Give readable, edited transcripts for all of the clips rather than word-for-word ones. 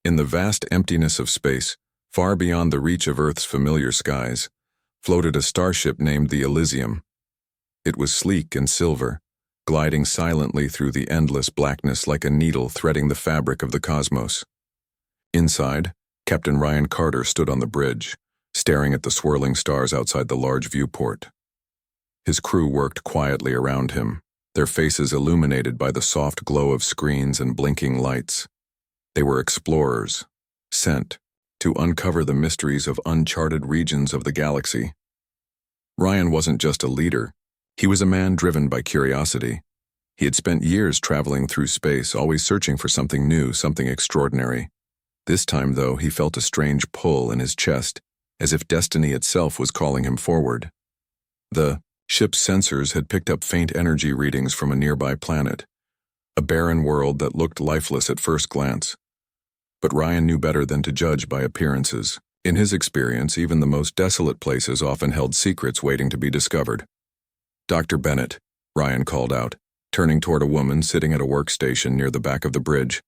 In the vast emptiness of space, far beyond the reach of Earth's familiar skies, floated a starship named the Elysium. It was sleek and silver, gliding silently through the endless blackness like a needle threading the fabric of the cosmos. Inside, Captain Ryan Carter stood on the bridge, staring at the swirling stars outside the large viewport. His crew worked quietly around him, their faces illuminated by the soft glow of screens and blinking lights. They were explorers, sent to uncover the mysteries of uncharted regions of the galaxy. Ryan wasn't just a leader, he was a man driven by curiosity. He had spent years traveling through space, always searching for something new, something extraordinary. This time, though, he felt a strange pull in his chest, as if destiny itself was calling him forward. The ship's sensors had picked up faint energy readings from a nearby planet, a barren world that looked lifeless at first glance. But Ryan knew better than to judge by appearances. In his experience, even the most desolate places often held secrets waiting to be discovered. "Dr. Bennett," Ryan called out, turning toward a woman sitting at a workstation near the back of the bridge.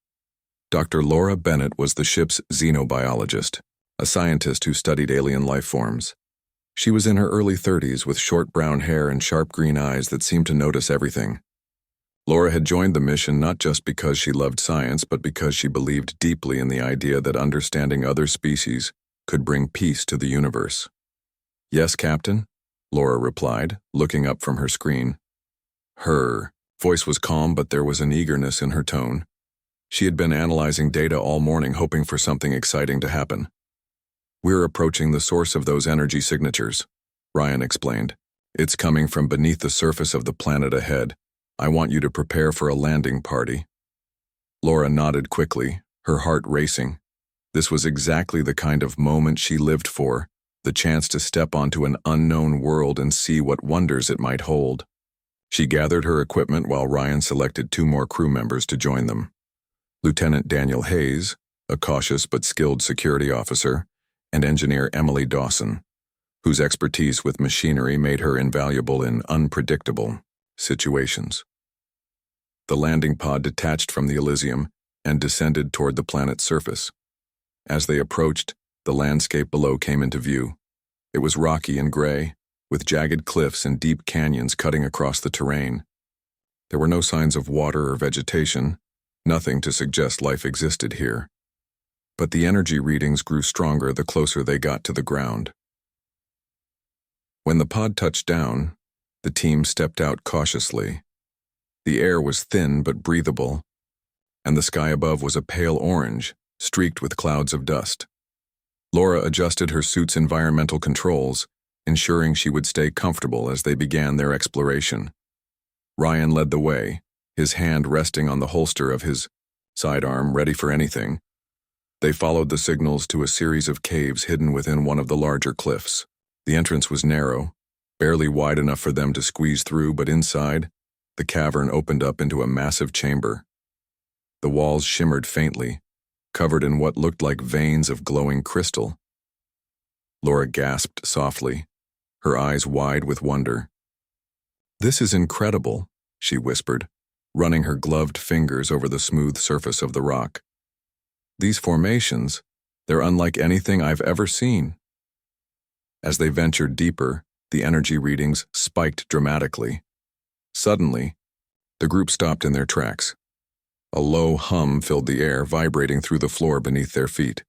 Dr. Laura Bennett was the ship's xenobiologist, a scientist who studied alien life forms. She was in her early 30s with short brown hair and sharp green eyes that seemed to notice everything. Laura had joined the mission not just because she loved science, but because she believed deeply in the idea that understanding other species could bring peace to the universe. "Yes, Captain," Laura replied, looking up from her screen. Her voice was calm, but there was an eagerness in her tone. She had been analyzing data all morning, hoping for something exciting to happen. "We're approaching the source of those energy signatures," Ryan explained. "It's coming from beneath the surface of the planet ahead. I want you to prepare for a landing party." Laura nodded quickly, her heart racing. This was exactly the kind of moment she lived for, the chance to step onto an unknown world and see what wonders it might hold. She gathered her equipment while Ryan selected 2 more crew members to join them. Lieutenant Daniel Hayes, a cautious but skilled security officer, and Engineer Emily Dawson, whose expertise with machinery made her invaluable in unpredictable situations. The landing pod detached from the Elysium and descended toward the planet's surface. As they approached, the landscape below came into view. It was rocky and gray, with jagged cliffs and deep canyons cutting across the terrain. There were no signs of water or vegetation, nothing to suggest life existed here. But the energy readings grew stronger the closer they got to the ground. When the pod touched down, the team stepped out cautiously. The air was thin but breathable, and the sky above was a pale orange, streaked with clouds of dust. Laura adjusted her suit's environmental controls, ensuring she would stay comfortable as they began their exploration. Ryan led the way, his hand resting on the holster of his sidearm, ready for anything. They followed the signals to a series of caves hidden within one of the larger cliffs. The entrance was narrow, barely wide enough for them to squeeze through, but inside, the cavern opened up into a massive chamber. The walls shimmered faintly, covered in what looked like veins of glowing crystal. Laura gasped softly, her eyes wide with wonder. "This is incredible," she whispered, running her gloved fingers over the smooth surface of the rock. "These formations, they're unlike anything I've ever seen." As they ventured deeper, the energy readings spiked dramatically. Suddenly, the group stopped in their tracks. A low hum filled the air, vibrating through the floor beneath their feet.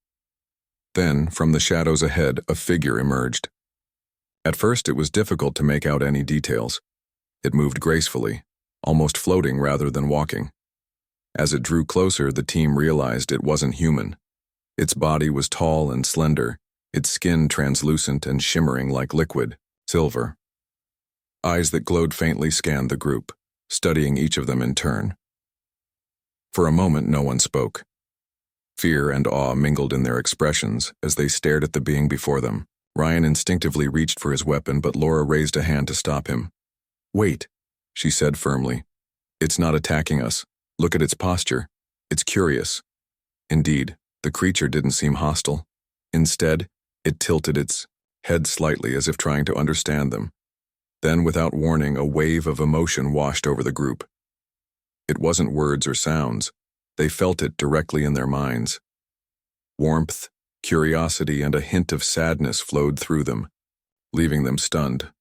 Then, from the shadows ahead, a figure emerged. At first, it was difficult to make out any details. It moved gracefully, almost floating rather than walking. As it drew closer, the team realized it wasn't human. Its body was tall and slender, its skin translucent and shimmering like liquid silver. Eyes that glowed faintly scanned the group, studying each of them in turn. For a moment, no one spoke. Fear and awe mingled in their expressions as they stared at the being before them. Ryan instinctively reached for his weapon, but Laura raised a hand to stop him. "Wait," she said firmly. "It's not attacking us. Look at its posture. It's curious." Indeed, the creature didn't seem hostile. Instead, it tilted its head slightly as if trying to understand them. Then, without warning, a wave of emotion washed over the group. It wasn't words or sounds. They felt it directly in their minds. Warmth, curiosity, and a hint of sadness flowed through them, leaving them stunned.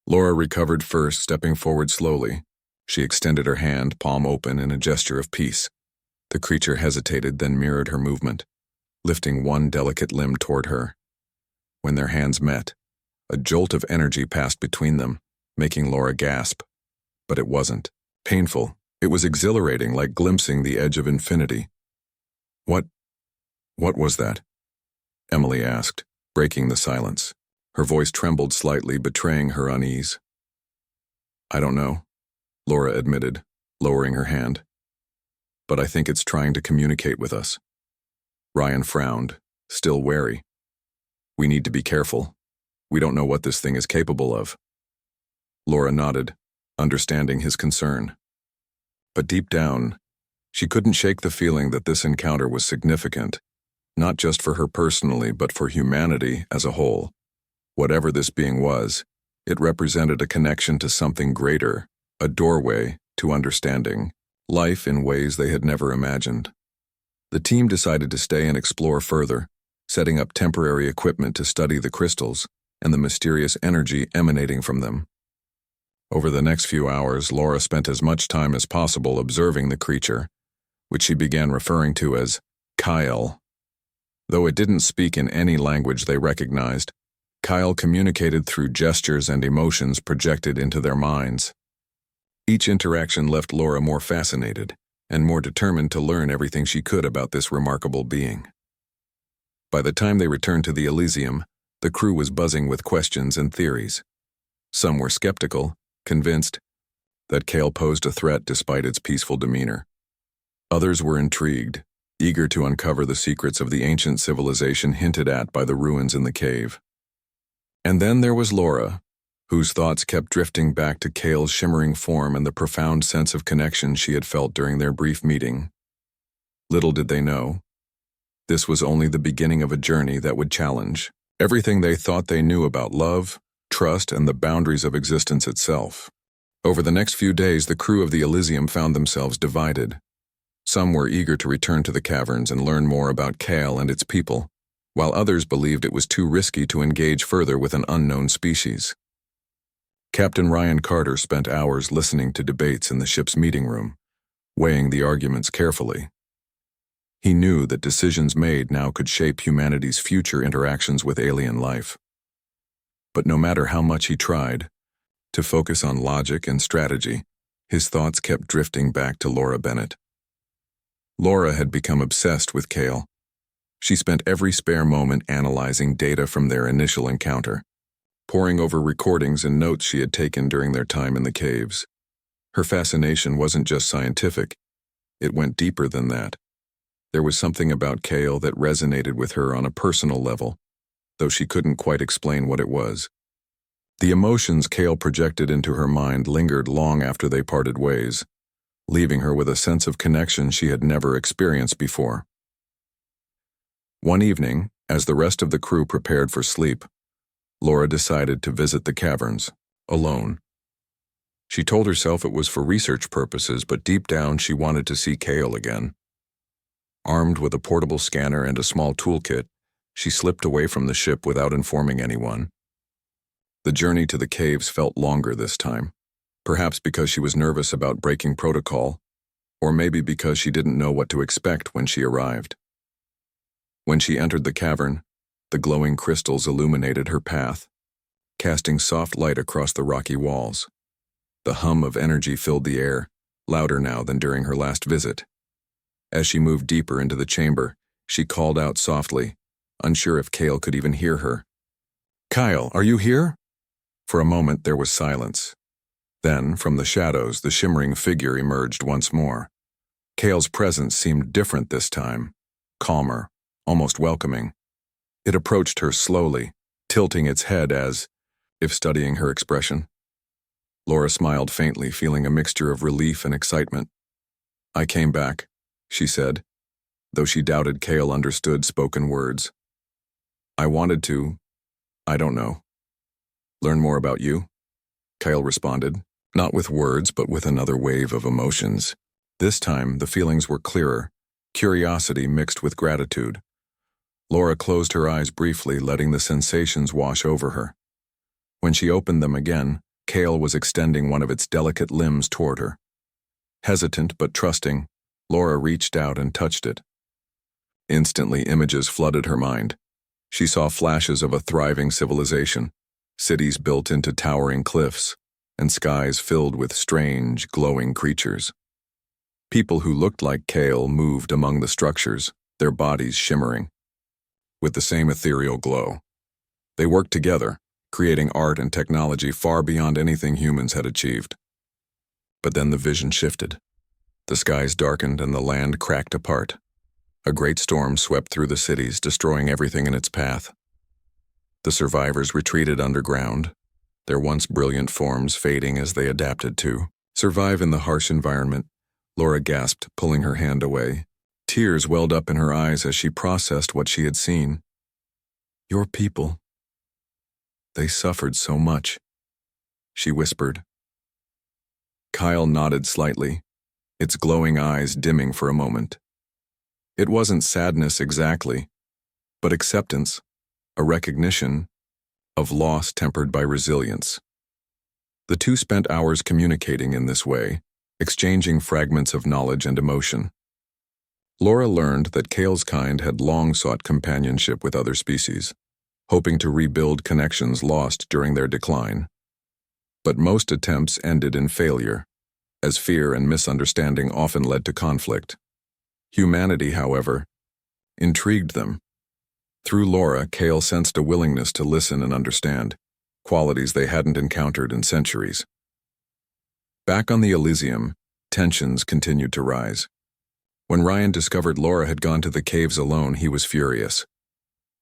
Laura recovered first, stepping forward slowly. She extended her hand, palm open, in a gesture of peace. The creature hesitated, then mirrored her movement, lifting one delicate limb toward her. When their hands met, a jolt of energy passed between them, making Laura gasp. But it wasn't painful. It was exhilarating, like glimpsing the edge of infinity. What was that? Emily asked, breaking the silence. Her voice trembled slightly, betraying her unease. I don't know, Laura admitted, lowering her hand. But I think it's trying to communicate with us. Ryan frowned, still wary. We need to be careful. We don't know what this thing is capable of. Laura nodded, understanding his concern. But deep down, she couldn't shake the feeling that this encounter was significant, not just for her personally, but for humanity as a whole. Whatever this being was, it represented a connection to something greater, a doorway to understanding life in ways they had never imagined. The team decided to stay and explore further, setting up temporary equipment to study the crystals and the mysterious energy emanating from them. Over the next few hours, Laura spent as much time as possible observing the creature, which she began referring to as Kyle. Though it didn't speak in any language they recognized, Kyle communicated through gestures and emotions projected into their minds. Each interaction left Laura more fascinated and more determined to learn everything she could about this remarkable being. By the time they returned to the Elysium, the crew was buzzing with questions and theories. Some were skeptical, convinced that Kale posed a threat despite its peaceful demeanor. Others were intrigued, eager to uncover the secrets of the ancient civilization hinted at by the ruins in the cave. And then there was Laura, whose thoughts kept drifting back to Kale's shimmering form and the profound sense of connection she had felt during their brief meeting. Little did they know, this was only the beginning of a journey that would challenge everything they thought they knew about love, trust, and the boundaries of existence itself. Over the next few days, the crew of the Elysium found themselves divided. Some were eager to return to the caverns and learn more about Kale and its people, while others believed it was too risky to engage further with an unknown species. Captain Ryan Carter spent hours listening to debates in the ship's meeting room, weighing the arguments carefully. He knew that decisions made now could shape humanity's future interactions with alien life. But no matter how much he tried to focus on logic and strategy, his thoughts kept drifting back to Laura Bennett. Laura had become obsessed with Kale. She spent every spare moment analyzing data from their initial encounter, poring over recordings and notes she had taken during their time in the caves. Her fascination wasn't just scientific, it went deeper than that. There was something about Kale that resonated with her on a personal level, though she couldn't quite explain what it was. The emotions Kale projected into her mind lingered long after they parted ways, leaving her with a sense of connection she had never experienced before. One evening, as the rest of the crew prepared for sleep, Laura decided to visit the caverns, alone. She told herself it was for research purposes, but deep down she wanted to see Kale again. Armed with a portable scanner and a small toolkit, she slipped away from the ship without informing anyone. The journey to the caves felt longer this time, perhaps because she was nervous about breaking protocol, or maybe because she didn't know what to expect when she arrived. When she entered the cavern, the glowing crystals illuminated her path, casting soft light across the rocky walls. The hum of energy filled the air, louder now than during her last visit. As she moved deeper into the chamber, she called out softly, unsure if Kale could even hear her. "Kyle, are you here?" For a moment there was silence. Then, from the shadows, the shimmering figure emerged once more. Kale's presence seemed different this time, calmer, almost welcoming. It approached her slowly, tilting its head as if studying her expression. Laura smiled faintly, feeling a mixture of relief and excitement. "I came back," she said, though she doubted Kale understood spoken words. "I wanted to, I don't know, learn more about you," Kale responded, not with words but with another wave of emotions. This time the feelings were clearer, curiosity mixed with gratitude. Laura closed her eyes briefly, letting the sensations wash over her. When she opened them again, Kale was extending one of its delicate limbs toward her. Hesitant but trusting, Laura reached out and touched it. Instantly, images flooded her mind. She saw flashes of a thriving civilization, cities built into towering cliffs, and skies filled with strange, glowing creatures. People who looked like Kale moved among the structures, their bodies shimmering with the same ethereal glow. They worked together, creating art and technology far beyond anything humans had achieved. But then the vision shifted. The skies darkened and the land cracked apart. A great storm swept through the cities, destroying everything in its path. The survivors retreated underground, their once brilliant forms fading as they adapted to survive in the harsh environment. Laura gasped, pulling her hand away. Tears welled up in her eyes as she processed what she had seen. Your people. They suffered so much, she whispered. Kyle nodded slightly, its glowing eyes dimming for a moment. It wasn't sadness exactly, but acceptance, a recognition of loss tempered by resilience. The two spent hours communicating in this way, exchanging fragments of knowledge and emotion. Laura learned that Kale's kind had long sought companionship with other species, hoping to rebuild connections lost during their decline. But most attempts ended in failure, as fear and misunderstanding often led to conflict. Humanity, however, intrigued them. Through Laura, Kale sensed a willingness to listen and understand, qualities they hadn't encountered in centuries. Back on the Elysium, tensions continued to rise. When Ryan discovered Laura had gone to the caves alone, he was furious.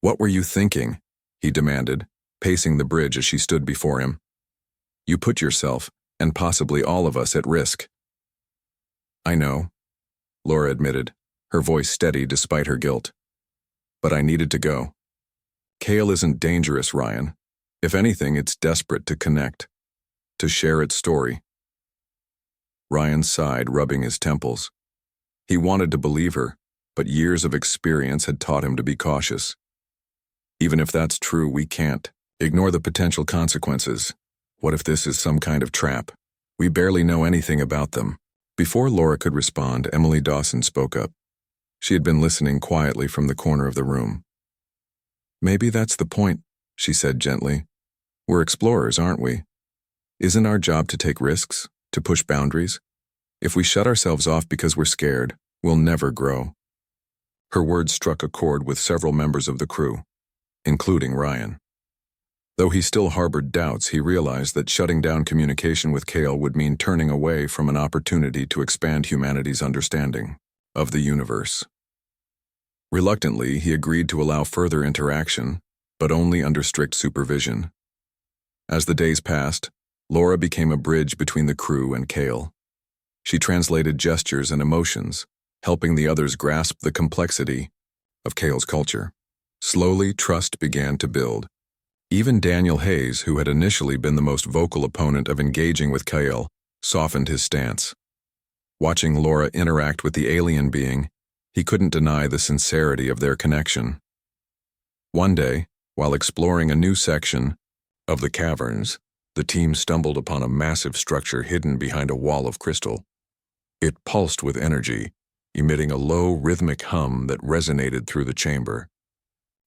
"What were you thinking?" he demanded, pacing the bridge as she stood before him. "You put yourself, and possibly all of us, at risk." "I know," Laura admitted, her voice steady despite her guilt. "But I needed to go. Kale isn't dangerous, Ryan. If anything, it's desperate to connect, to share its story." Ryan sighed, rubbing his temples. He wanted to believe her, but years of experience had taught him to be cautious. "Even if that's true, we can't ignore the potential consequences. What if this is some kind of trap? We barely know anything about them." Before Laura could respond, Emily Dawson spoke up. She had been listening quietly from the corner of the room. "Maybe that's the point," she said gently. "We're explorers, aren't we? Isn't our job to take risks, to push boundaries? If we shut ourselves off because we're scared, we'll never grow." Her words struck a chord with several members of the crew, including Ryan. Though he still harbored doubts, he realized that shutting down communication with Kale would mean turning away from an opportunity to expand humanity's understanding of the universe. Reluctantly, he agreed to allow further interaction, but only under strict supervision. As the days passed, Laura became a bridge between the crew and Kale. She translated gestures and emotions, helping the others grasp the complexity of Kale's culture. Slowly, trust began to build. Even Daniel Hayes, who had initially been the most vocal opponent of engaging with Kale, softened his stance. Watching Laura interact with the alien being, he couldn't deny the sincerity of their connection. One day, while exploring a new section of the caverns, the team stumbled upon a massive structure hidden behind a wall of crystal. It pulsed with energy, emitting a low, rhythmic hum that resonated through the chamber.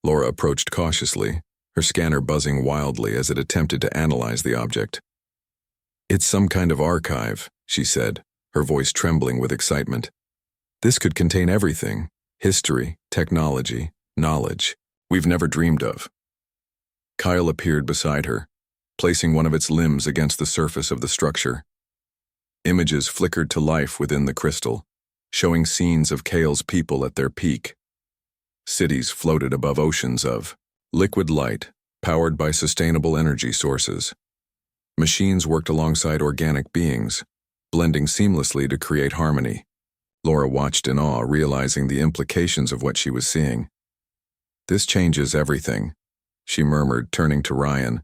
Laura approached cautiously, her scanner buzzing wildly as it attempted to analyze the object. "It's some kind of archive," she said, her voice trembling with excitement. "This could contain everything: history, technology, knowledge we've never dreamed of." Kyle appeared beside her, placing one of its limbs against the surface of the structure. Images flickered to life within the crystal, showing scenes of Kale's people at their peak. Cities floated above oceans of liquid light, powered by sustainable energy sources. Machines worked alongside organic beings, blending seamlessly to create harmony. Laura watched in awe, realizing the implications of what she was seeing. "This changes everything," she murmured, turning to Ryan.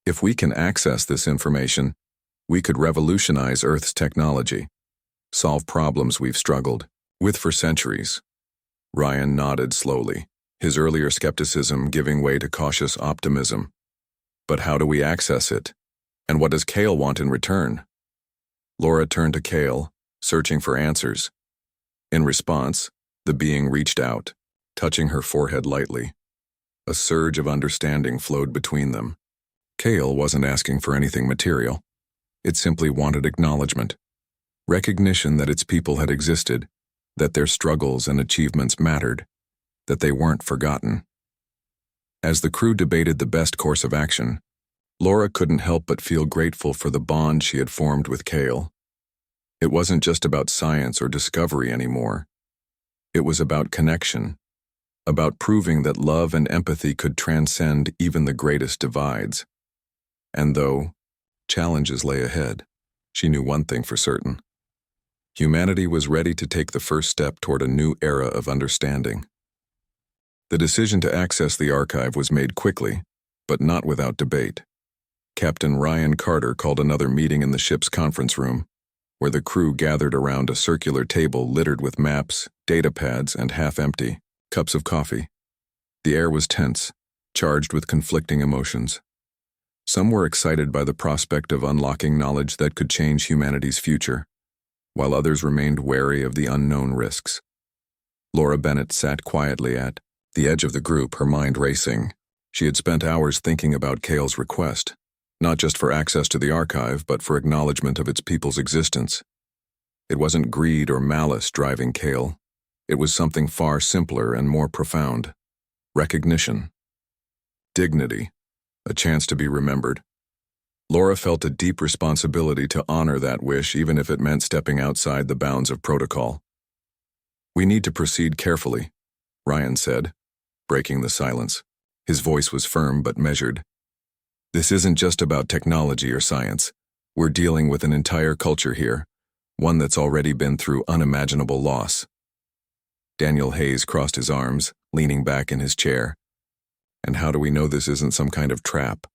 "If we can access this information, we could revolutionize Earth's technology, solve problems we've struggled with for centuries." Ryan nodded slowly, his earlier skepticism giving way to cautious optimism. But how do we access it? And what does Kale want in return? Laura turned to Kale, searching for answers. In response, the being reached out, touching her forehead lightly. A surge of understanding flowed between them. Kale wasn't asking for anything material. It simply wanted acknowledgement. Recognition that its people had existed, that their struggles and achievements mattered, that they weren't forgotten. As the crew debated the best course of action, Laura couldn't help but feel grateful for the bond she had formed with Kale. It wasn't just about science or discovery anymore. It was about connection, about proving that love and empathy could transcend even the greatest divides. And though challenges lay ahead, she knew one thing for certain. Humanity was ready to take the first step toward a new era of understanding. The decision to access the archive was made quickly, but not without debate. Captain Ryan Carter called another meeting in the ship's conference room, where the crew gathered around a circular table littered with maps, data pads, and half-empty cups of coffee. The air was tense, charged with conflicting emotions. Some were excited by the prospect of unlocking knowledge that could change humanity's future, while others remained wary of the unknown risks. Laura Bennett sat quietly at the edge of the group, her mind racing. She had spent hours thinking about Kale's request, not just for access to the archive, but for acknowledgement of its people's existence. It wasn't greed or malice driving Kale. It was something far simpler and more profound. Recognition. Dignity. A chance to be remembered. Laura felt a deep responsibility to honor that wish, even if it meant stepping outside the bounds of protocol. "We need to proceed carefully," Ryan said, breaking the silence. His voice was firm but measured. "This isn't just about technology or science. We're dealing with an entire culture here, one that's already been through unimaginable loss." Daniel Hayes crossed his arms, leaning back in his chair. "And how do we know this isn't some kind of trap?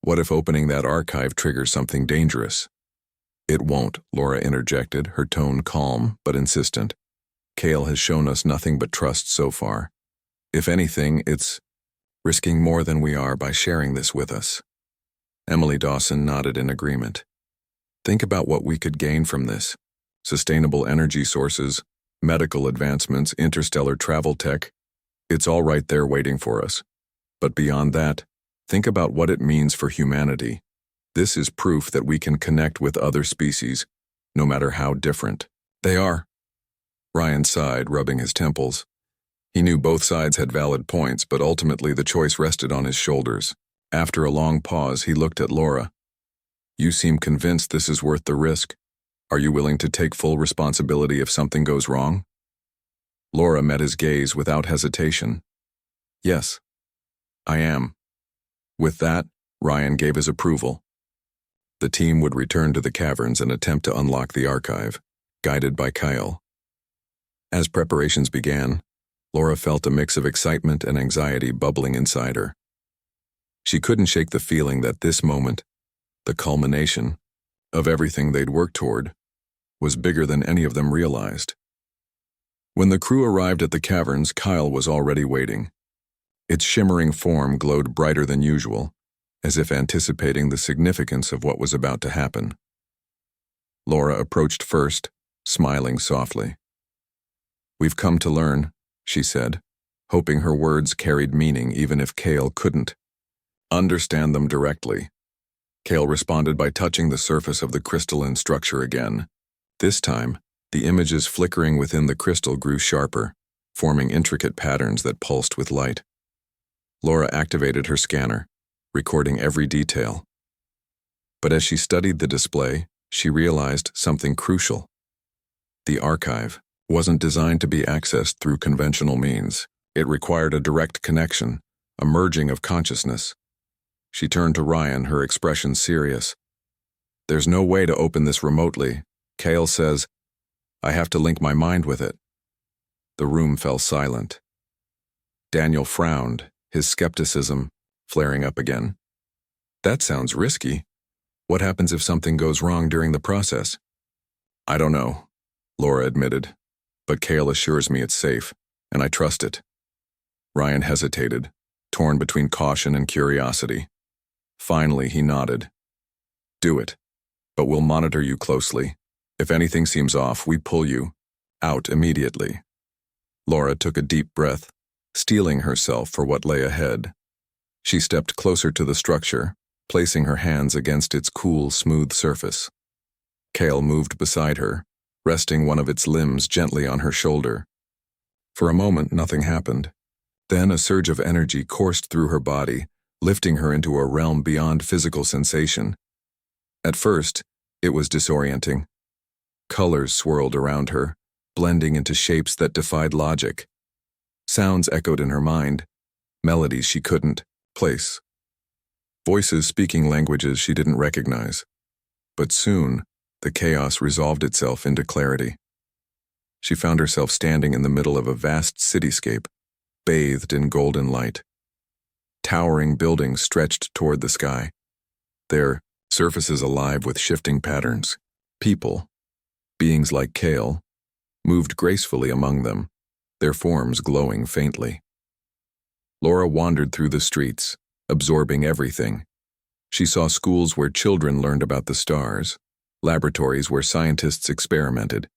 What if opening that archive triggers something dangerous?" "It won't," Laura interjected, her tone calm but insistent. "Kale has shown us nothing but trust so far. If anything, it's risking more than we are by sharing this with us." Emily Dawson nodded in agreement. "Think about what we could gain from this. Sustainable energy sources, medical advancements, interstellar travel tech. It's all right there waiting for us. But beyond that, think about what it means for humanity. This is proof that we can connect with other species, no matter how different they are." Ryan sighed, rubbing his temples. He knew both sides had valid points, but ultimately the choice rested on his shoulders. After a long pause, he looked at Laura. "You seem convinced this is worth the risk. Are you willing to take full responsibility if something goes wrong?" Laura met his gaze without hesitation. "Yes, I am." With that, Ryan gave his approval. The team would return to the caverns and attempt to unlock the archive, guided by Kyle. As preparations began, Laura felt a mix of excitement and anxiety bubbling inside her. She couldn't shake the feeling that this moment, the culmination of everything they'd worked toward, was bigger than any of them realized. When the crew arrived at the caverns, Kyle was already waiting. Its shimmering form glowed brighter than usual, as if anticipating the significance of what was about to happen. Laura approached first, smiling softly. "We've come to learn," she said, hoping her words carried meaning even if Kale couldn't understand them directly. Kale responded by touching the surface of the crystalline structure again. This time, the images flickering within the crystal grew sharper, forming intricate patterns that pulsed with light. Laura activated her scanner, recording every detail. But as she studied the display, she realized something crucial. The archive wasn't designed to be accessed through conventional means. It required a direct connection, a merging of consciousness. She turned to Ryan, her expression serious. "There's no way to open this remotely. Kale says, I have to link my mind with it." The room fell silent. Daniel frowned, his skepticism flaring up again. "That sounds risky. What happens if something goes wrong during the process?" "I don't know," Laura admitted, "but Kale assures me it's safe, and I trust it." Ryan hesitated, torn between caution and curiosity. Finally, he nodded. Do it, but we'll monitor you closely. If anything seems off, we pull you out immediately. Laura took a deep breath, steeling herself for what lay ahead. She stepped closer to the structure, placing her hands against its cool, smooth surface. Kale moved beside her, resting one of its limbs gently on her shoulder. For a moment, nothing happened. Then a surge of energy coursed through her body, lifting her into a realm beyond physical sensation. At first, it was disorienting. Colors swirled around her, blending into shapes that defied logic. Sounds echoed in her mind, melodies she couldn't place. Voices speaking languages she didn't recognize. But soon, the chaos resolved itself into clarity. She found herself standing in the middle of a vast cityscape, bathed in golden light. Towering buildings stretched toward the sky, their surfaces alive with shifting patterns. People, beings like Kale, moved gracefully among them, their forms glowing faintly. Laura wandered through the streets, absorbing everything. She saw schools where children learned about the stars, laboratories where scientists experimented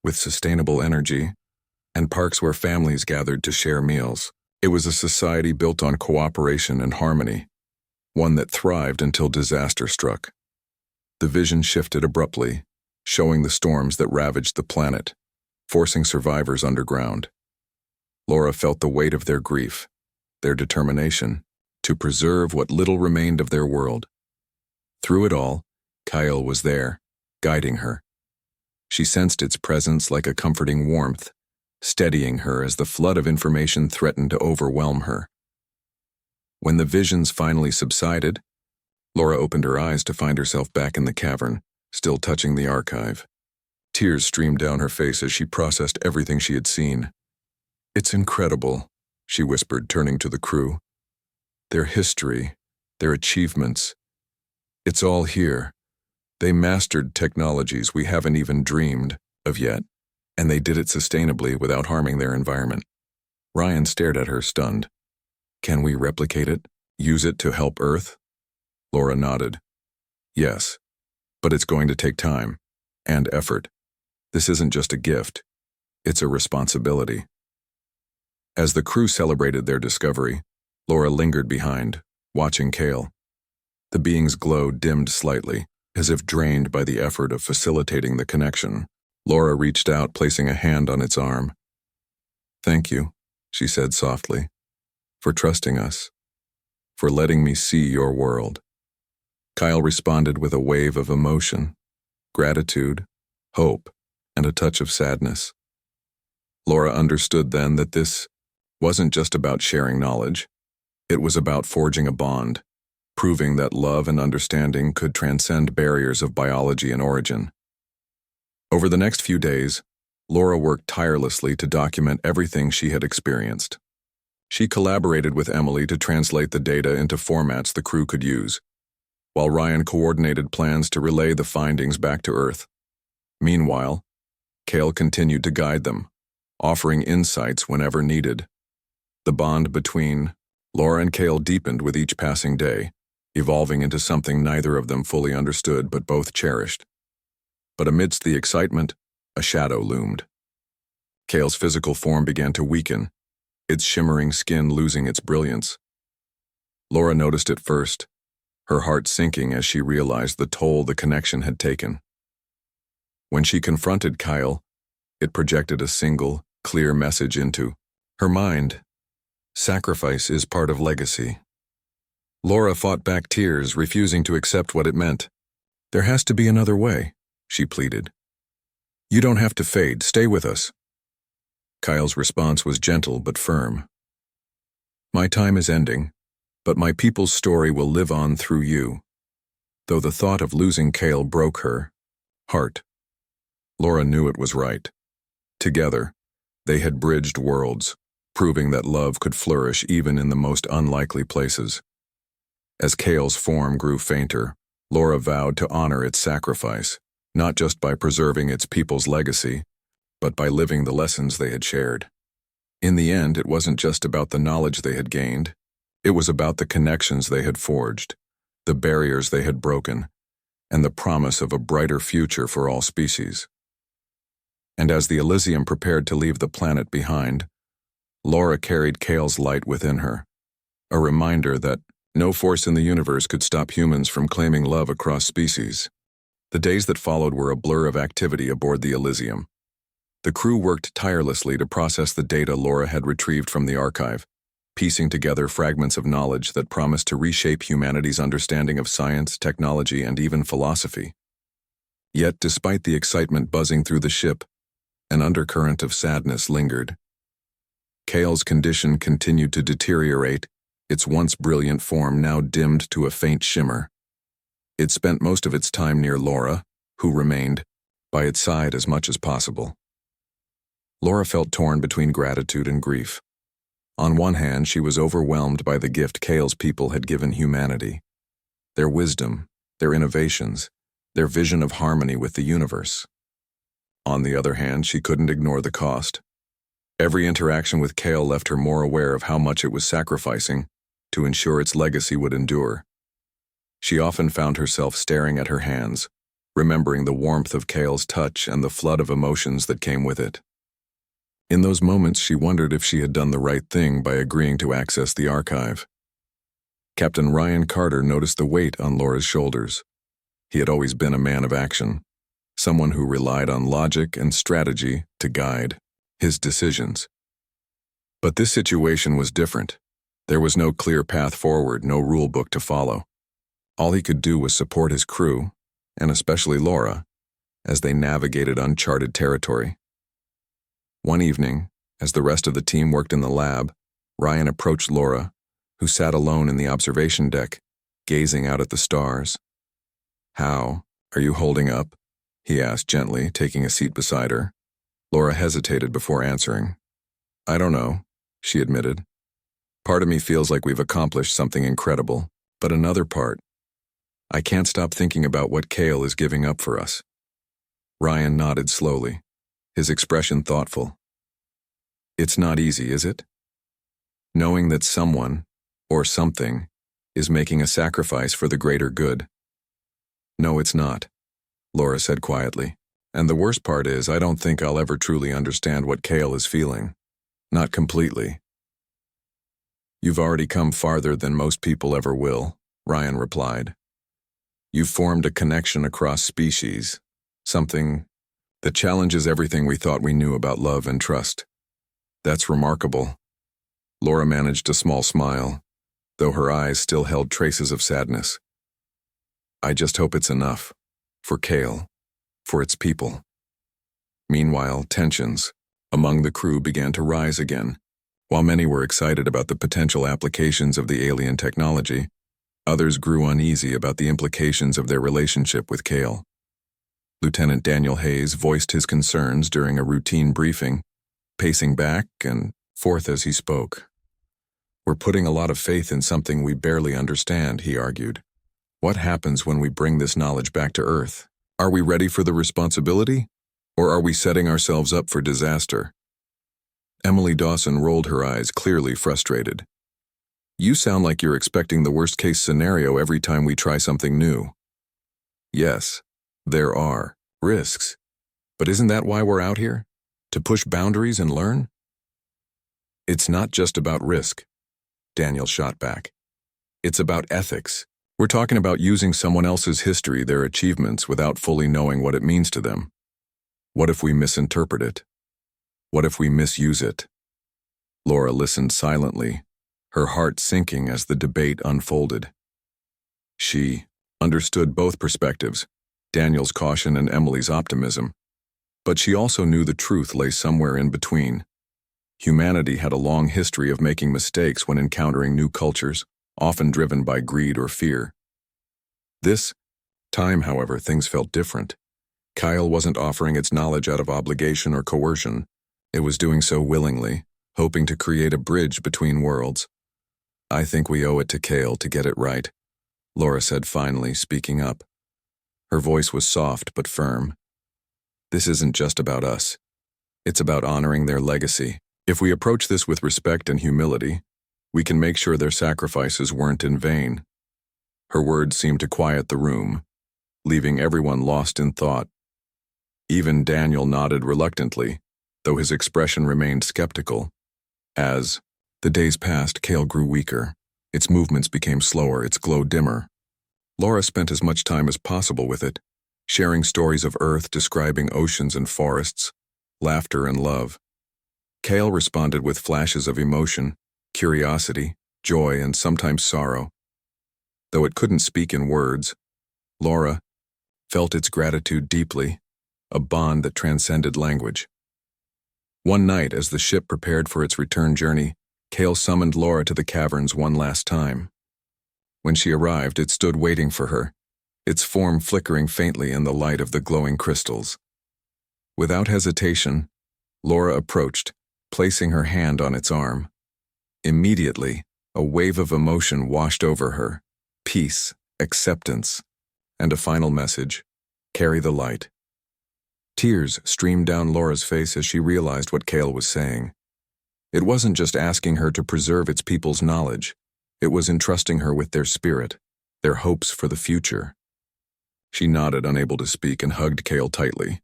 with sustainable energy, and parks where families gathered to share meals. It was a society built on cooperation and harmony, one that thrived until disaster struck. The vision shifted abruptly, showing the storms that ravaged the planet, forcing survivors underground. Laura felt the weight of their grief, their determination to preserve what little remained of their world. Through it all, Kyle was there, guiding her. She sensed its presence like a comforting warmth, steadying her as the flood of information threatened to overwhelm her. When the visions finally subsided, Laura opened her eyes to find herself back in the cavern, still touching the archive. Tears streamed down her face as she processed everything she had seen. "It's incredible," she whispered, turning to the crew. "Their history, their achievements, it's all here. They mastered technologies we haven't even dreamed of yet, and they did it sustainably without harming their environment." Ryan stared at her, stunned. "Can we replicate it? Use it to help Earth?" Laura nodded. "Yes, but it's going to take time and effort. This isn't just a gift, it's a responsibility." As the crew celebrated their discovery, Laura lingered behind, watching Kale. The being's glow dimmed slightly, as if drained by the effort of facilitating the connection. Laura reached out, placing a hand on its arm. "Thank you," she said softly, "for trusting us, for letting me see your world." Kyle responded with a wave of emotion, gratitude, hope, and a touch of sadness. Laura understood then that this wasn't just about sharing knowledge. It was about forging a bond, proving that love and understanding could transcend barriers of biology and origin. Over the next few days, Laura worked tirelessly to document everything she had experienced. She collaborated with Emily to translate the data into formats the crew could use, while Ryan coordinated plans to relay the findings back to Earth. Meanwhile, Kale continued to guide them, offering insights whenever needed. The bond between Laura and Kale deepened with each passing day, evolving into something neither of them fully understood but both cherished. But amidst the excitement, a shadow loomed. Kale's physical form began to weaken, its shimmering skin losing its brilliance. Laura noticed it first, her heart sinking as she realized the toll the connection had taken. When she confronted Kyle, it projected a single, clear message into her mind: sacrifice is part of legacy. Laura fought back tears, refusing to accept what it meant. "There has to be another way," she pleaded. "You don't have to fade, stay with us." Kyle's response was gentle but firm. "My time is ending, but my people's story will live on through you." Though the thought of losing Kale broke her heart, Laura knew it was right. Together, they had bridged worlds, proving that love could flourish even in the most unlikely places. As Kale's form grew fainter, Laura vowed to honor its sacrifice, not just by preserving its people's legacy, but by living the lessons they had shared. In the end, it wasn't just about the knowledge they had gained. It was about the connections they had forged, the barriers they had broken, and the promise of a brighter future for all species. And as the Elysium prepared to leave the planet behind, Laura carried Kale's light within her, a reminder that no force in the universe could stop humans from claiming love across species. The days that followed were a blur of activity aboard the Elysium. The crew worked tirelessly to process the data Laura had retrieved from the archive, piecing together fragments of knowledge that promised to reshape humanity's understanding of science, technology, and even philosophy. Yet, despite the excitement buzzing through the ship, an undercurrent of sadness lingered. Kale's condition continued to deteriorate, its once brilliant form now dimmed to a faint shimmer. It spent most of its time near Laura, who remained by its side as much as possible. Laura felt torn between gratitude and grief. On one hand, she was overwhelmed by the gift Kale's people had given humanity. Their wisdom, their innovations, their vision of harmony with the universe. On the other hand, she couldn't ignore the cost. Every interaction with Kale left her more aware of how much it was sacrificing to ensure its legacy would endure. She often found herself staring at her hands, remembering the warmth of Kale's touch and the flood of emotions that came with it. In those moments, she wondered if she had done the right thing by agreeing to access the archive. Captain Ryan Carter noticed the weight on Laura's shoulders. He had always been a man of action, someone who relied on logic and strategy to guide his decisions. But this situation was different. There was no clear path forward, no rule book to follow. All he could do was support his crew, and especially Laura, as they navigated uncharted territory. One evening, as the rest of the team worked in the lab, Ryan approached Laura, who sat alone in the observation deck, gazing out at the stars. "How are you holding up?" he asked gently, taking a seat beside her. Laura hesitated before answering. "I don't know," she admitted. "Part of me feels like we've accomplished something incredible, but another part, I can't stop thinking about what Kale is giving up for us." Ryan nodded slowly, his expression thoughtful. "It's not easy, is it? Knowing that someone, or something, is making a sacrifice for the greater good." "No, it's not," Laura said quietly. "And the worst part is, I don't think I'll ever truly understand what Kale is feeling. Not completely." "You've already come farther than most people ever will," Ryan replied. "You've formed a connection across species, something that challenges everything we thought we knew about love and trust. That's remarkable." Laura managed a small smile, though her eyes still held traces of sadness. "I just hope it's enough. For Kale. For its people." Meanwhile, tensions among the crew began to rise again. While many were excited about the potential applications of the alien technology, others grew uneasy about the implications of their relationship with Kale. Lieutenant Daniel Hayes voiced his concerns during a routine briefing, pacing back and forth as he spoke. "We're putting a lot of faith in something we barely understand," he argued. "What happens when we bring this knowledge back to Earth? Are we ready for the responsibility? Or are we setting ourselves up for disaster?" Emily Dawson rolled her eyes, clearly frustrated. "You sound like you're expecting the worst-case scenario every time we try something new." "Yes, there are risks. But isn't that why we're out here? To push boundaries and learn?" "It's not just about risk," Daniel shot back. "It's about ethics. We're talking about using someone else's history, their achievements, without fully knowing what it means to them. What if we misinterpret it? What if we misuse it?" Laura listened silently, her heart sinking as the debate unfolded. She understood both perspectives, Daniel's caution and Emily's optimism. But she also knew the truth lay somewhere in between. Humanity had a long history of making mistakes when encountering new cultures, often driven by greed or fear. This time, however, things felt different. Kyle wasn't offering its knowledge out of obligation or coercion. It was doing so willingly, hoping to create a bridge between worlds. "I think we owe it to Kale to get it right," Laura said finally, speaking up. Her voice was soft but firm. "This isn't just about us. It's about honoring their legacy, If we approach this with respect and humility, we can make sure their sacrifices weren't in vain. Her words seemed to quiet the room, leaving everyone lost in thought. Even Daniel nodded reluctantly, though his expression remained skeptical. As the days passed, Kale grew weaker. Its movements became slower, its glow dimmer. Laura spent as much time as possible with it, sharing stories of Earth, describing oceans and forests, laughter and love. Kale responded with flashes of emotion, curiosity, joy, and sometimes sorrow. Though it couldn't speak in words, Laura felt its gratitude deeply, a bond that transcended language. One night, as the ship prepared for its return journey, Kale summoned Laura to the caverns one last time. When she arrived, it stood waiting for her, its form flickering faintly in the light of the glowing crystals. Without hesitation, Laura approached, placing her hand on its arm. Immediately, a wave of emotion washed over her: peace, acceptance, and a final message: carry the light. Tears streamed down Laura's face as she realized what Kale was saying. It wasn't just asking her to preserve its people's knowledge, it was entrusting her with their spirit, their hopes for the future. She nodded, unable to speak, and hugged Kale tightly.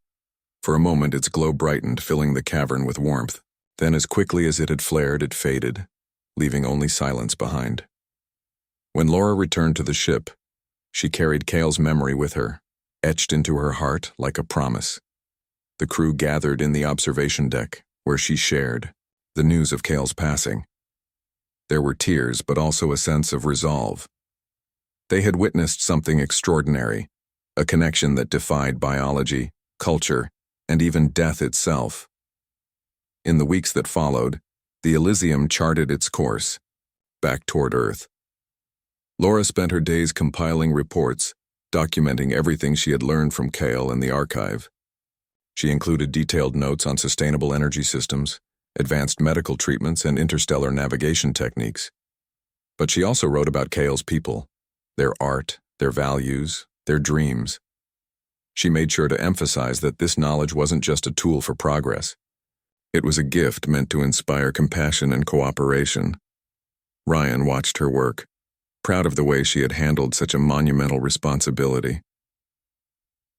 For a moment, its glow brightened, filling the cavern with warmth. Then, as quickly as it had flared, it faded, leaving only silence behind. When Laura returned to the ship, she carried Kale's memory with her, etched into her heart like a promise. The crew gathered in the observation deck, where she shared the news of Kale's passing. There were tears, but also a sense of resolve. They had witnessed something extraordinary, a connection that defied biology, culture, and even death itself. In the weeks that followed, the Elysium charted its course, back toward Earth. Laura spent her days compiling reports, documenting everything she had learned from Kale and the archive. She included detailed notes on sustainable energy systems, advanced medical treatments, and interstellar navigation techniques. But she also wrote about Kale's people, their art, their values, their dreams. She made sure to emphasize that this knowledge wasn't just a tool for progress. It was a gift meant to inspire compassion and cooperation. Ryan watched her work, proud of the way she had handled such a monumental responsibility.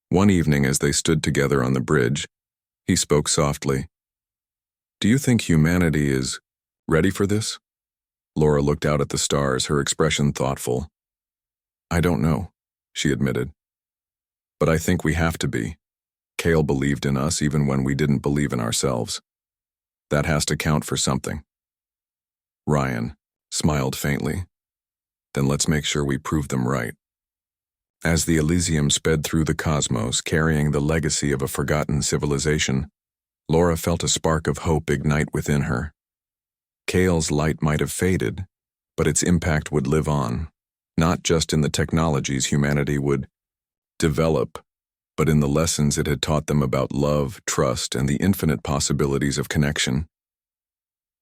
One evening, as they stood together on the bridge, he spoke softly. "Do you think humanity is ready for this?" Laura looked out at the stars, her expression thoughtful. "I don't know," she admitted. "But I think we have to be. Kale believed in us even when we didn't believe in ourselves. That has to count for something." Ryan smiled faintly. "Then let's make sure we prove them right." As the Elysium sped through the cosmos, carrying the legacy of a forgotten civilization, Laura felt a spark of hope ignite within her. Kale's light might have faded, but its impact would live on, not just in the technologies humanity would develop, but in the lessons it had taught them about love, trust, and the infinite possibilities of connection.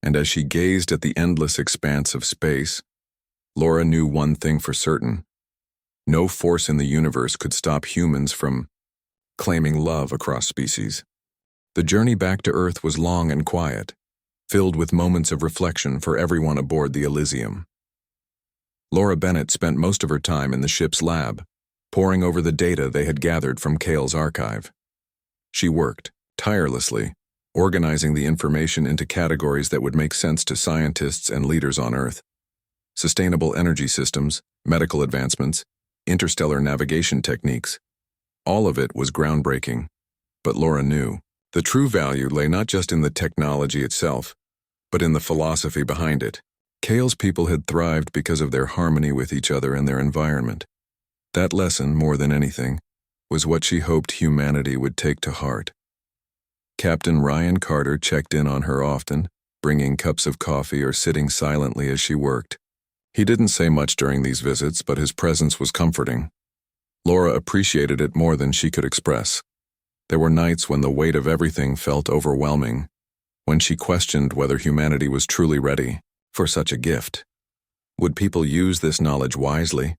And as she gazed at the endless expanse of space, Laura knew one thing for certain: no force in the universe could stop humans from claiming love across species. The journey back to Earth was long and quiet, filled with moments of reflection for everyone aboard the Elysium. Laura Bennett spent most of her time in the ship's lab, poring over the data they had gathered from Kale's archive. She worked tirelessly, organizing the information into categories that would make sense to scientists and leaders on Earth. Sustainable energy systems, medical advancements, interstellar navigation techniques. All of it was groundbreaking, but Laura knew the true value lay not just in the technology itself, but in the philosophy behind it. Kale's people had thrived because of their harmony with each other and their environment. That lesson, more than anything, was what she hoped humanity would take to heart. Captain Ryan Carter checked in on her often, bringing cups of coffee or sitting silently as she worked. He didn't say much during these visits, but his presence was comforting. Laura appreciated it more than she could express. There were nights when the weight of everything felt overwhelming, when she questioned whether humanity was truly ready for such a gift. Would people use this knowledge wisely,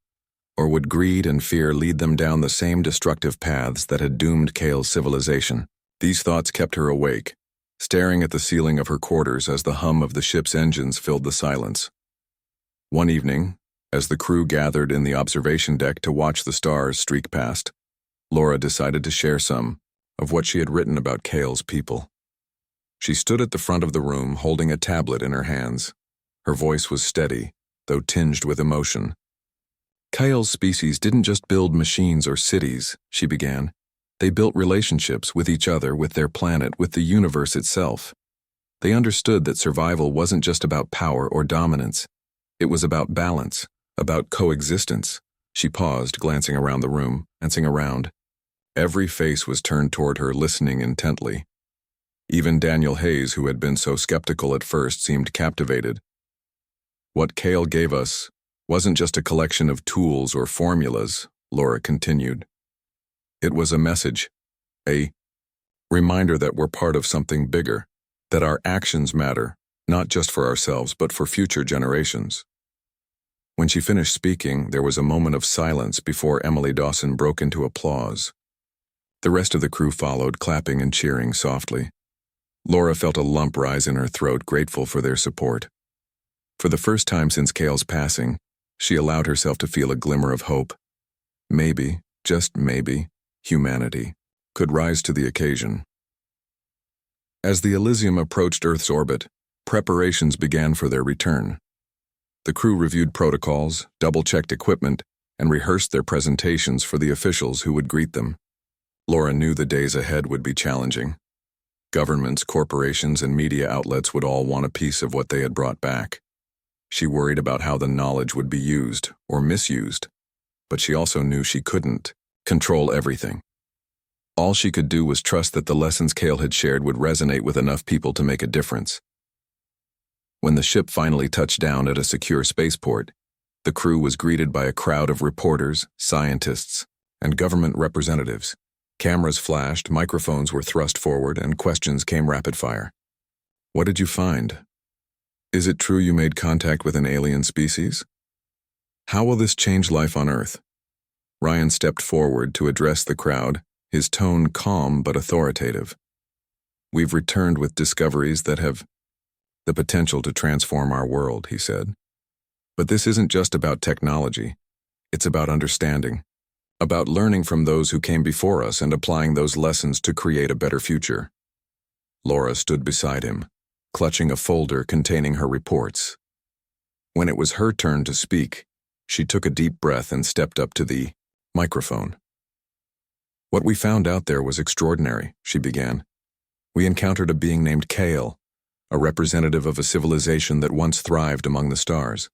or would greed and fear lead them down the same destructive paths that had doomed Kale's civilization? These thoughts kept her awake, staring at the ceiling of her quarters as the hum of the ship's engines filled the silence. One evening, as the crew gathered in the observation deck to watch the stars streak past, Laura decided to share some of what she had written about Kale's people. She stood at the front of the room holding a tablet in her hands. Her voice was steady, though tinged with emotion. Kale's species didn't just build machines or cities, she began. They built relationships with each other, with their planet, with the universe itself. They understood that survival wasn't just about power or dominance. It was about balance, about coexistence. She paused, glancing around the room, glancing around. Every face was turned toward her, listening intently. Even Daniel Hayes, who had been so skeptical at first, seemed captivated. What Kale gave us wasn't just a collection of tools or formulas, Laura continued. It was a message, a reminder that we're part of something bigger, that our actions matter, not just for ourselves but for future generations. When she finished speaking, there was a moment of silence before Emily Dawson broke into applause. The rest of the crew followed, clapping and cheering softly. Laura felt a lump rise in her throat, grateful for their support. For the first time since Kale's passing, she allowed herself to feel a glimmer of hope. Maybe, just maybe, humanity could rise to the occasion. As the Elysium approached Earth's orbit, preparations began for their return. The crew reviewed protocols, double-checked equipment, and rehearsed their presentations for the officials who would greet them. Laura knew the days ahead would be challenging. Governments, corporations, and media outlets would all want a piece of what they had brought back. She worried about how the knowledge would be used or misused, but she also knew she couldn't control everything. All she could do was trust that the lessons Kale had shared would resonate with enough people to make a difference. When the ship finally touched down at a secure spaceport, the crew was greeted by a crowd of reporters, scientists, and government representatives. Cameras flashed, microphones were thrust forward, and questions came rapid fire. What did you find? Is it true you made contact with an alien species? How will this change life on Earth? Ryan stepped forward to address the crowd, his tone calm but authoritative. We've returned with discoveries that have the potential to transform our world, he said. But this isn't just about technology. It's about understanding, about learning from those who came before us and applying those lessons to create a better future. Laura stood beside him, clutching a folder containing her reports. When it was her turn to speak, she took a deep breath and stepped up to the microphone. What we found out there was extraordinary, she began. We encountered a being named Kale, a representative of a civilization that once thrived among the stars.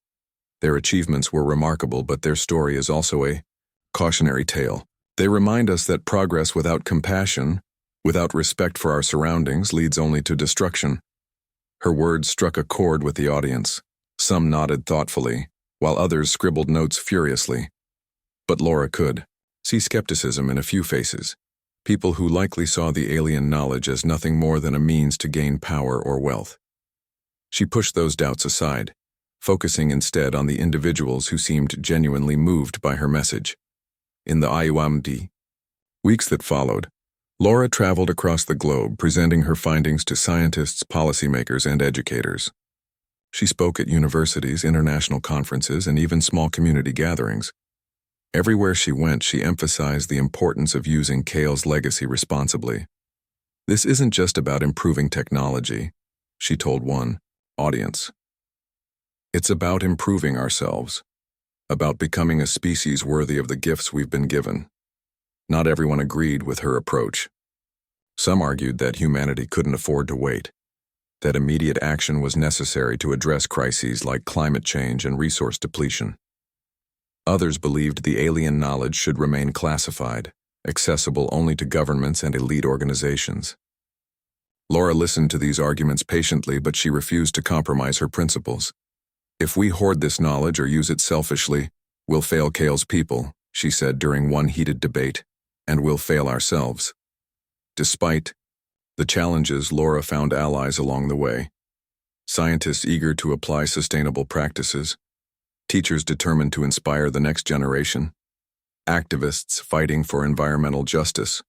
Their achievements were remarkable, but their story is also a cautionary tale. They remind us that progress without compassion, without respect for our surroundings, leads only to destruction. Her words struck a chord with the audience. Some nodded thoughtfully, while others scribbled notes furiously. But Laura could see skepticism in a few faces, people who likely saw the alien knowledge as nothing more than a means to gain power or wealth. She pushed those doubts aside, focusing instead on the individuals who seemed genuinely moved by her message. In the IUMD weeks that followed, Laura traveled across the globe presenting her findings to scientists, policymakers, and educators. She spoke at universities, international conferences, and even small community gatherings. Everywhere she went, she emphasized the importance of using Kale's legacy responsibly. This isn't just about improving technology, she told one audience. It's about improving ourselves, about becoming a species worthy of the gifts we've been given. Not everyone agreed with her approach. Some argued that humanity couldn't afford to wait, that immediate action was necessary to address crises like climate change and resource depletion. Others believed the alien knowledge should remain classified, accessible only to governments and elite organizations. Laura listened to these arguments patiently, but she refused to compromise her principles. If we hoard this knowledge or use it selfishly, we'll fail Kale's people, she said during one heated debate, and we'll fail ourselves. Despite the challenges, Laura found allies along the way. Scientists eager to apply sustainable practices, teachers determined to inspire the next generation, activists fighting for environmental justice.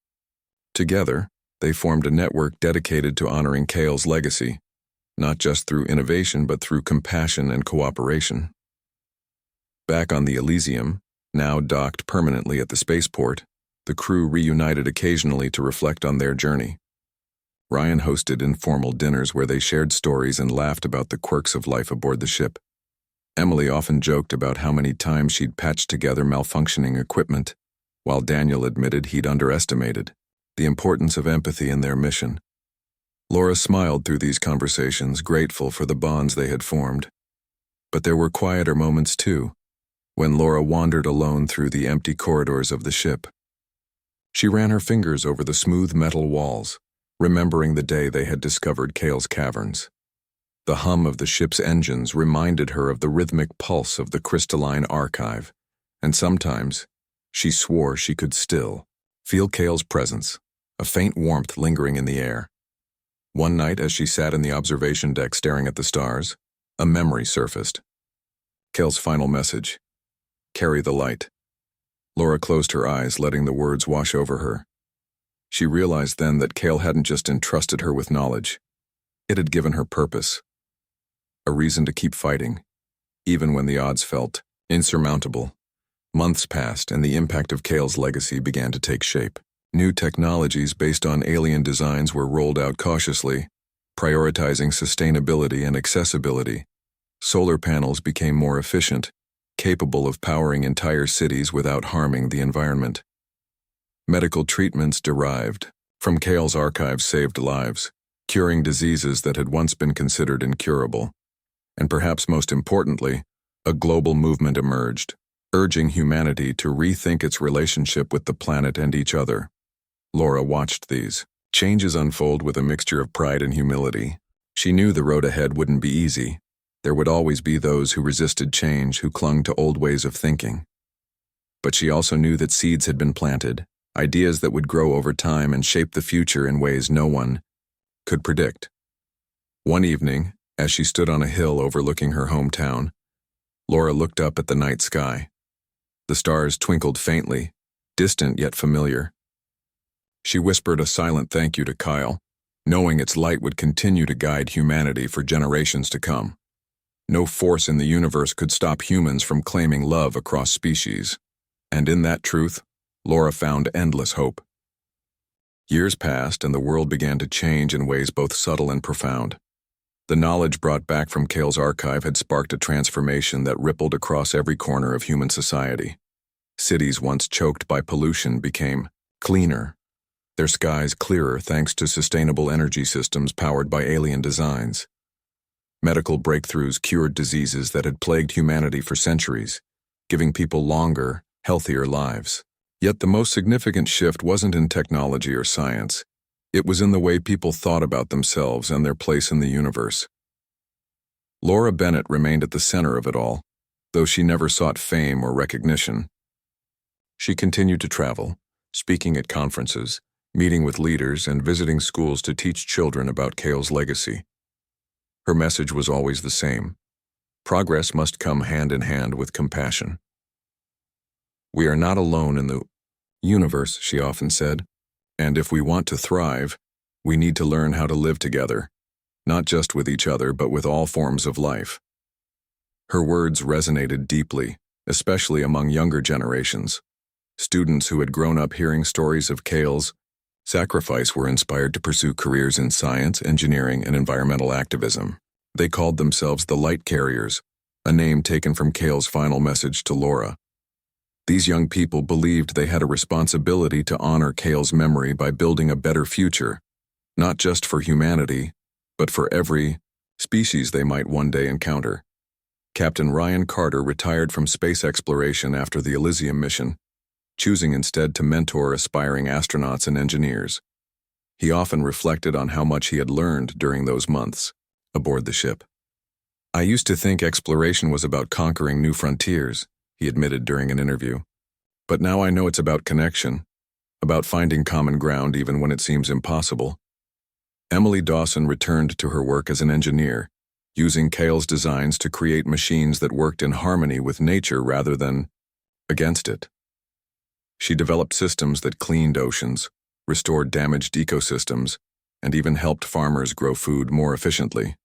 Together, They formed a network dedicated to honoring Kale's legacy, not just through innovation but through compassion and cooperation. Back on the Elysium, now docked permanently at the spaceport, the crew reunited occasionally to reflect on their journey. Ryan hosted informal dinners where they shared stories and laughed about the quirks of life aboard the ship. Emily often joked about how many times she'd patched together malfunctioning equipment, while Daniel admitted he'd underestimated the importance of empathy in their mission. Laura smiled through these conversations, grateful for the bonds they had formed. But there were quieter moments too, when Laura wandered alone through the empty corridors of the ship. She ran her fingers over the smooth metal walls, remembering the day they had discovered Kale's caverns. The hum of the ship's engines reminded her of the rhythmic pulse of the crystalline archive, and sometimes she swore she could still feel Kale's presence, a faint warmth lingering in the air. One night, as she sat in the observation deck staring at the stars, a memory surfaced. Kale's final message: "Carry the light." Laura closed her eyes, letting the words wash over her. She realized then that Kale hadn't just entrusted her with knowledge. It had given her purpose, a reason to keep fighting, even when the odds felt insurmountable. Months passed, and the impact of Kale's legacy began to take shape. New technologies based on alien designs were rolled out cautiously, prioritizing sustainability and accessibility. Solar panels became more efficient, capable of powering entire cities without harming the environment. Medical treatments derived from Kale's archives saved lives, curing diseases that had once been considered incurable. And perhaps most importantly, a global movement emerged, urging humanity to rethink its relationship with the planet and each other. Laura watched these changes unfold with a mixture of pride and humility. She knew the road ahead wouldn't be easy. There would always be those who resisted change, who clung to old ways of thinking. But she also knew that seeds had been planted, ideas that would grow over time and shape the future in ways no one could predict. One evening, as she stood on a hill overlooking her hometown, Laura looked up at the night sky. The stars twinkled faintly, distant yet familiar. She whispered a silent thank you to Kyle, knowing its light would continue to guide humanity for generations to come. No force in the universe could stop humans from claiming love across species. And in that truth, Laura found endless hope. Years passed, and the world began to change in ways both subtle and profound. The knowledge brought back from Kale's archive had sparked a transformation that rippled across every corner of human society. Cities once choked by pollution became cleaner, their skies clearer thanks to sustainable energy systems powered by alien designs. Medical breakthroughs cured diseases that had plagued humanity for centuries, giving people longer, healthier lives. Yet the most significant shift wasn't in technology or science. It was in the way people thought about themselves and their place in the universe. Laura Bennett remained at the center of it all, though she never sought fame or recognition. She continued to travel, speaking at conferences, meeting with leaders, and visiting schools to teach children about Kale's legacy. Her message was always the same: progress must come hand in hand with compassion. "We are not alone in the universe," she often said, "and if we want to thrive, we need to learn how to live together, not just with each other but with all forms of life." Her words resonated deeply, especially among younger generations. Students who had grown up hearing stories of Kale's sacrifice were inspired to pursue careers in science, engineering, and environmental activism. They called themselves the Light Carriers, a name taken from Kale's final message to Laura. These young people believed they had a responsibility to honor Kale's memory by building a better future, not just for humanity, but for every species they might one day encounter. Captain Ryan Carter retired from space exploration after the Elysium mission, choosing instead to mentor aspiring astronauts and engineers. He often reflected on how much he had learned during those months aboard the ship. "I used to think exploration was about conquering new frontiers," he admitted during an interview. "But now I know it's about connection, about finding common ground even when it seems impossible." Emily Dawson returned to her work as an engineer, using Kale's designs to create machines that worked in harmony with nature rather than against it. She developed systems that cleaned oceans, restored damaged ecosystems, and even helped farmers grow food more efficiently.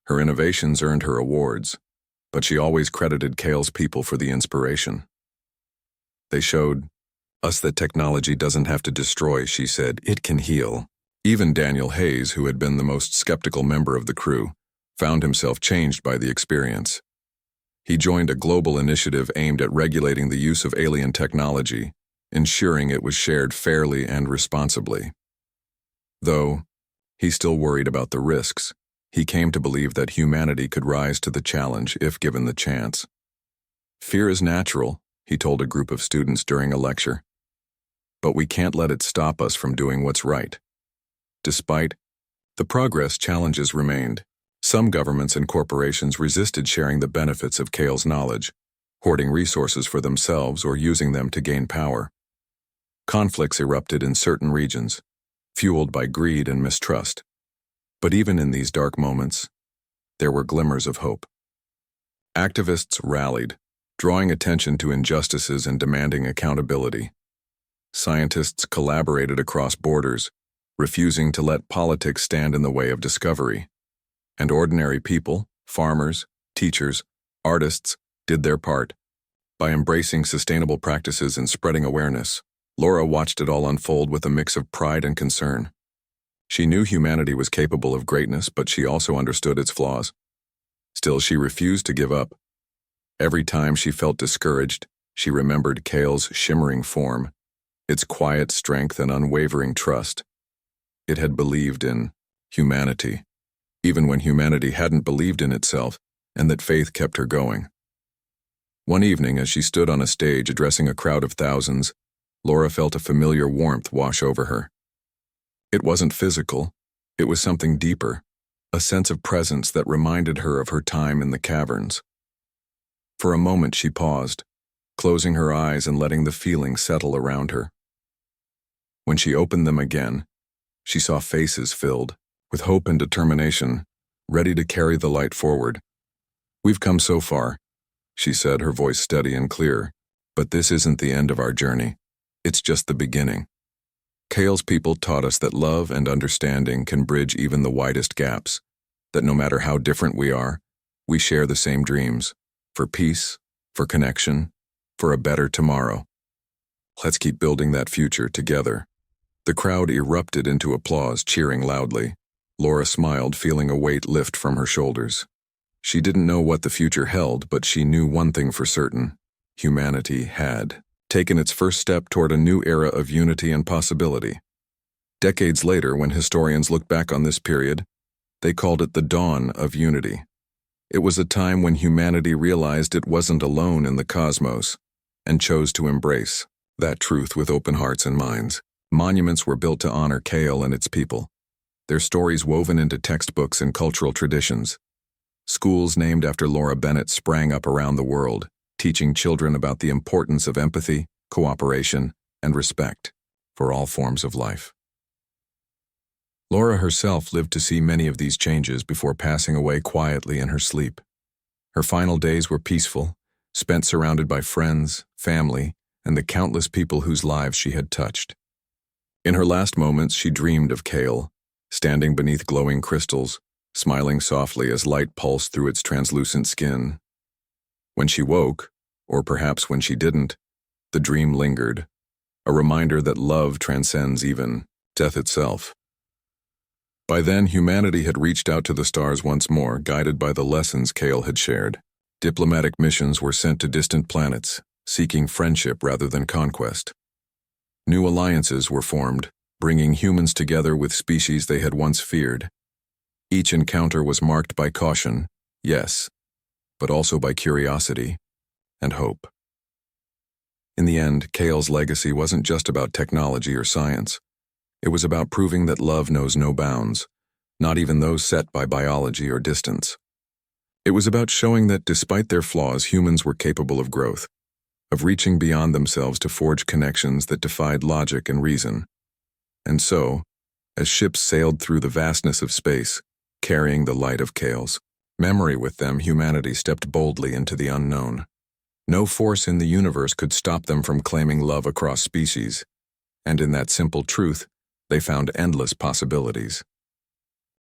Her innovations earned her awards, but she always credited Kale's people for the inspiration. They showed us that technology doesn't have to destroy, she said, it can heal. Even Daniel Hayes, who had been the most skeptical member of the crew, found himself changed by the experience. He joined a global initiative aimed at regulating the use of alien technology, ensuring it was shared fairly and responsibly. Though he still worried about the risks, he came to believe that humanity could rise to the challenge if given the chance. Fear is natural, he told a group of students during a lecture. But we can't let it stop us from doing what's right. Despite the progress, challenges remained. Some governments and corporations resisted sharing the benefits of Kale's knowledge, hoarding resources for themselves or using them to gain power. Conflicts erupted in certain regions, fueled by greed and mistrust. But even in these dark moments, there were glimmers of hope. Activists rallied, drawing attention to injustices and demanding accountability. Scientists collaborated across borders, refusing to let politics stand in the way of discovery. And ordinary people, farmers, teachers, artists, did their part. By embracing sustainable practices and spreading awareness, Laura watched it all unfold with a mix of pride and concern. She knew humanity was capable of greatness, but she also understood its flaws. Still, she refused to give up. Every time she felt discouraged, she remembered Kale's shimmering form, its quiet strength and unwavering trust. It had believed in humanity, even when humanity hadn't believed in itself, and that faith kept her going. One evening, as she stood on a stage addressing a crowd of thousands, Laura felt a familiar warmth wash over her. It wasn't physical, it was something deeper, a sense of presence that reminded her of her time in the caverns. For a moment she paused, closing her eyes and letting the feeling settle around her. When she opened them again, she saw faces filled with hope and determination, ready to carry the light forward. "We've come so far," she said, her voice steady and clear, "but this isn't the end of our journey. It's just the beginning." Kale's people taught us that love and understanding can bridge even the widest gaps, that no matter how different we are, we share the same dreams, for peace, for connection, for a better tomorrow. Let's keep building that future together. The crowd erupted into applause, cheering loudly. Laura smiled, feeling a weight lift from her shoulders. She didn't know what the future held, but she knew one thing for certain. Humanity had taken its first step toward a new era of unity and possibility. Decades later, when historians look back on this period, they called it the dawn of unity. It was a time when humanity realized it wasn't alone in the cosmos and chose to embrace that truth with open hearts and minds. Monuments were built to honor Kale and its people, their stories woven into textbooks and cultural traditions. Schools named after Laura Bennett sprang up around the world, teaching children about the importance of empathy, cooperation, and respect for all forms of life. Laura herself lived to see many of these changes before passing away quietly in her sleep. Her final days were peaceful, spent surrounded by friends, family, and the countless people whose lives she had touched. In her last moments, she dreamed of Kale, standing beneath glowing crystals, smiling softly as light pulsed through its translucent skin. When she woke, or perhaps when she didn't, the dream lingered, a reminder that love transcends even death itself. By then, humanity had reached out to the stars once more, guided by the lessons Kale had shared. Diplomatic missions were sent to distant planets, seeking friendship rather than conquest. New alliances were formed, bringing humans together with species they had once feared. Each encounter was marked by caution, yes, but also by curiosity and hope. In the end, Kale's legacy wasn't just about technology or science. It was about proving that love knows no bounds, not even those set by biology or distance. It was about showing that despite their flaws, humans were capable of growth, of reaching beyond themselves to forge connections that defied logic and reason. And so, as ships sailed through the vastness of space, carrying the light of Kale's memory with them, humanity stepped boldly into the unknown. No force in the universe could stop them from claiming love across species. And in that simple truth, they found endless possibilities.